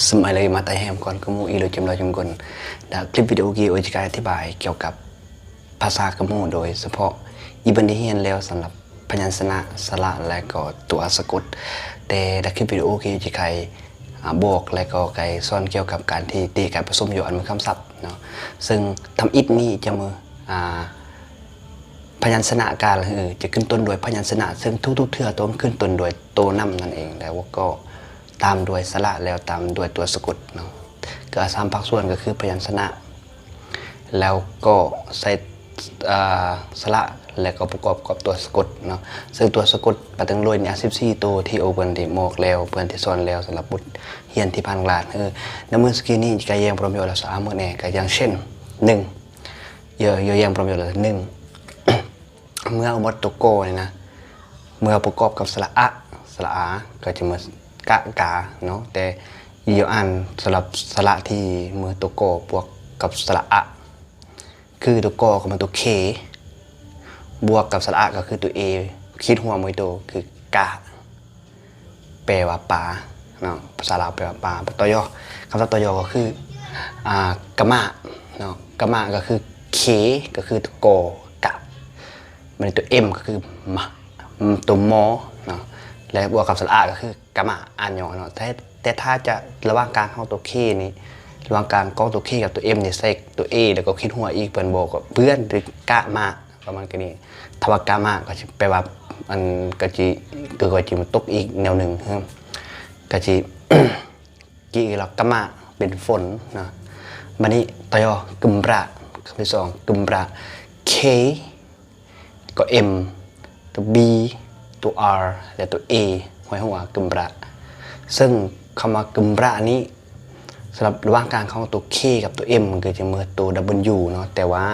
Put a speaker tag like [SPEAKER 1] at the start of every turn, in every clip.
[SPEAKER 1] สมัยเลยมาไต่แฮมก่อนก็มูอีโดยจำเราจำกลแต่คลิปวิดีโอกี้โอจิกายอธิบายเกี่ยวกับภาษากมูโดยเฉพาะอีบันที่เฮียนแล้วสำหรับพยัญชนะสระและก็ตัวสะกดแต่ในคลิปวิดีโอกี้โอจิกายบอกและก็ไกสอนเกี่ยวกับการที่ตีการผสมโยอันเป็นคำศัพท์เนาะซึ่งทำอิดนี้จะมือพยัญชนะการจะขึ้นต้นโดยพยัญชนะซึ่งทุกเทื่อต้องขึ้นต้นโดยโตนำนั่นเองแต่ว่าก็ตามด้วยสระแล้วตามด้วยตัวสะกดเนาะก็สามภาคส่วนก็คือพยัญชนะแล้วก็ใส่สระแล้วก็ประกอบกับตัวสะกดเนาะซึ่งตัวสะกดปัตตังลอยเนี่ย14ตัวที่โอเปิลที่บอกแล้วเพื่อนที่สอนแล้วสำหรับบุตรเฮียนที่ผ่านลานในมือสกีนี้ก็ยังประโยชน์ละ3มื้อแน่ก็อย่างเช่น1ยังประโยชน์ละ1เมื่อวัตถุโกเนี่ยนะเมื่อประกอบกับสระอะสระอาก็จะมากะกาเนาะแต่เยอะอันสำหรับสระที่เมื่อตัวโกบวกกับสระอะคือตัวโกกับมันตัวเคบวกกับสระอะก็คือตัวเอคิดหัวมวยโตคือกะแปลว่าปลาเนาะภาษาลาวแปลว่าปลาตอยอคำว่าตอยอก็คือกะมะเนาะกะมะก็คือเคก็คือตัวโกกะมันตัวเอ็มก็คือมะตัวมอเนาะและบวกกับสระอะก็คือกะมะอ่านยอเนาะแต่ถ้าจะระหว่างกลางของตัวเคนี้ระหว่างกลางของตัวเคกับตัวเอ็มเนี่ยใส่ตัวเอแล้วก็คิดหัวอีกเป็นโบกับเพื่อนหรือกะมะประมาณนี้ทวากามะก็จะแปลว่ามันก็จะมันตกอีกแนวหนึ่งก็จะ กีเรากามะเป็นฝนนะมันนี้ตอยอกึมระคำที่สองกึมระเคก็ M ตัว B ตัว R และตัว A ห้อยหัวกึมระซึ่งคำว่ากึมระนี้สำหรับระหว่างกลางของตัว K กับตัว M มันก็จะเหมือนตัว W เนาะแต่ว่า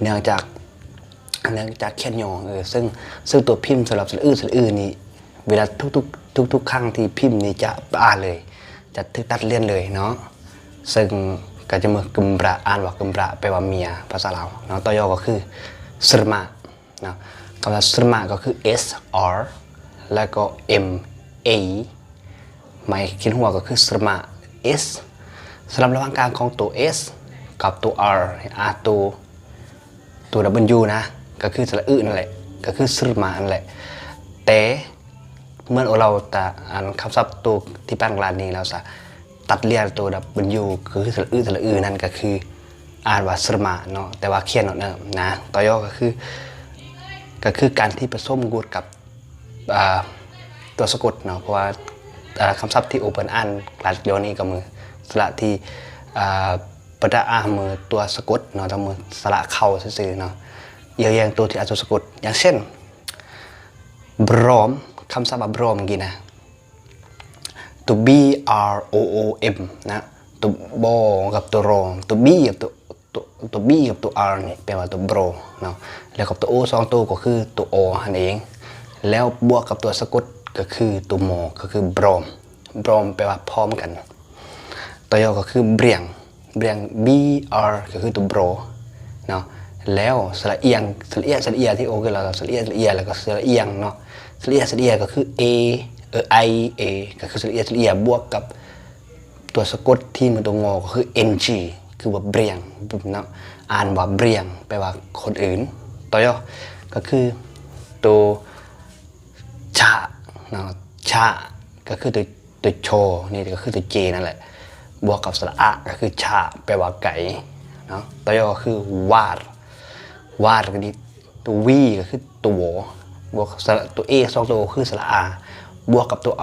[SPEAKER 1] เนื่องจากแค่ยองซึ่งตัวพิมพ์สำหรับสระอื้อนี่เวลาทุกครั้งที่พิมพ์นี่จะอ่านเลยจะตัดเลี่ยนเลยเนาะซึ่งก็จะเหมือนกึมระอ่านว่ากึมระแปลว่าเมียภาษาลาวเนาะตัวยอก็คือสรมาเนาะคำว่าสรมาก็คือ S R แล้วก็ M A หมายคิดหัวก็คือสรมา S สำหรับระหว่างกลางของตัว S กับตัว R ตัว W นะก็คือสระอื้อนั่นแหละก็คือสรมานั่นแหละแต่เมื่อเราแต่อ่านคำศัพท์ตัวที่แปลงลานนี้เราจะตัดเลียนตัวWคือสระอื้อนั่นก็คืออ่านว่าสรมาเนาะแต่ว่าเขียนเนาะนะต่อย่อก็คือการที่ผสมกูดกับตัวสะกดเนาะเพราะว่าคำศัพท์ที่โอเปิลอ่านกลาดย้อนนี้ก็มือสระที่ประดามือตัวสะกดเนาะทำมือสระเข่าซื่อๆเนาะเยอะแยะตัวที่อาจจะสะกดอย่างเช่นบรอมคำศัพท์บรอมกี่นะตัว B R O O M นะตัวบอกับตัวรองตัว B กับตัว B กับตัว R นี่แปลว่าตัวบรอเนาะแล้วกับตัว O สองตัวก็คือตัว O นั่นเองแล้วบวกกับตัวสะกดก็คือตัวมอก็คือบรอมแปลว่าพร้อมกันตัวยอก็คือเบรียงB R ก็คือตัวบรอเนาะแล้วสระเอียงที่โอคือเราสระเอียแล้วก็สระเอียงเนาะสระเอียก็คือ I A ก็คือสระเอียบวกกับตัวสะกดที่มันตัวงอก็คือ NG คือว่าเบรียงเนาะอ่านว่าเบรียงแปลว่าคนอื่นต่อยก็คือตัวชะเนาะชะก็คือตัวโชนี่ก็คือตัว J นั่นแหละบวกกับสระอะก็คือชะแปลว่าไก่เนาะต่อยก็คือวาดก็ดีตัว V ก็คือตัวบวกตัว A สองตัวคือสระอาบวกกับตัว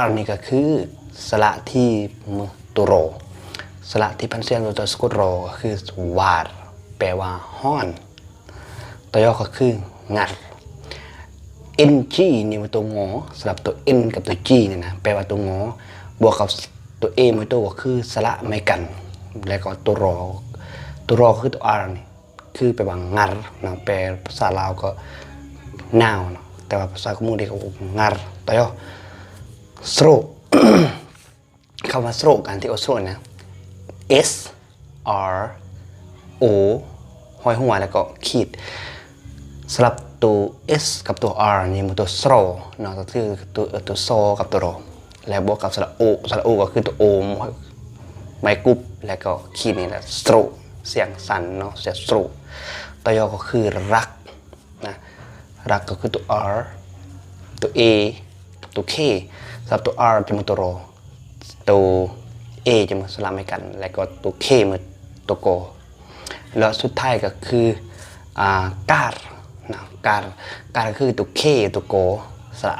[SPEAKER 1] R นี่ก็คือสระที่ตัวโรสระที่พันเสียงตัวสะกดโรก็คือวาดแปลว่าห้อนตัวยอก็คืองัด NG นี่มันตัวงอสำหรับตัว N กับตัว G เนี่ยนะแปลว่าตัวงอบวกกับตัว A มันตัวก็คือสระไม่กันแล้วก็ตัวรอคือตัว R นี่คือแปลว่างัดนะแปลภาษาลาวก็นาวเนาะแต่ว่าภาษาคอมมูนิก็งัดตัวยอสโตรคำว่าสโตรการที่โอสโตรนะ S R O ห้อยหัวแล้วก็ขีดสลับตัว S กับตัว R นี่มันตัวโซเนาะก็คือตัวโซกับตัวโร แล้วบวกกับสระโอก็คือตัวโอมไม้กรุ๊ปแล้วก็คีย์นี่แหละสโตรเสียงสั่นเนาะเสียงสโตรตัวยอก็คือรักนะรักก็คือตัว R ตัว A ตัว K สำหรับตัว R จะมันตัวรอตัว A จะมันสลับให้กันแล้วก็ตัว K มันตัวโกแล้วสุดท้ายก็คือการนะการก็คือตัว K ตัวโกสระ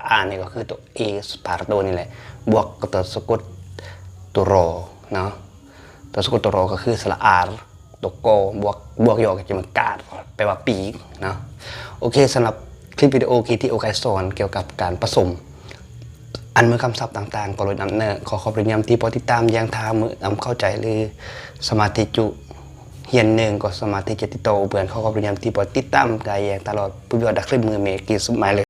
[SPEAKER 1] อาเนี่ยก็คือตัว A สปาร์โตนี่แหละบวกกับตัวสะกดตัวรอเนาะตัวสะกดตัวรอก็คือสระอาตัวโกบวกยอก็จะมันการแปลว่าปีกเนาะโอเคสำหรับคลิปวิดีโอที่โอไกสอนเกี่ยวกับการผสมอันเมื่อคำศัพท์ต่างๆก็เลยนำเนินขอขอบคุณย้ำที่พอติดตามยังทามือนำเข้าใจหรือสมาธิจุเฮียนหนึ่งก็สมาธิจะติดโตเพื่อนขอขอบคุณย้ำที่พอติดตามกายอย่างตลอดผู้ยอดดักคลิปมือเมกีสมัยเลย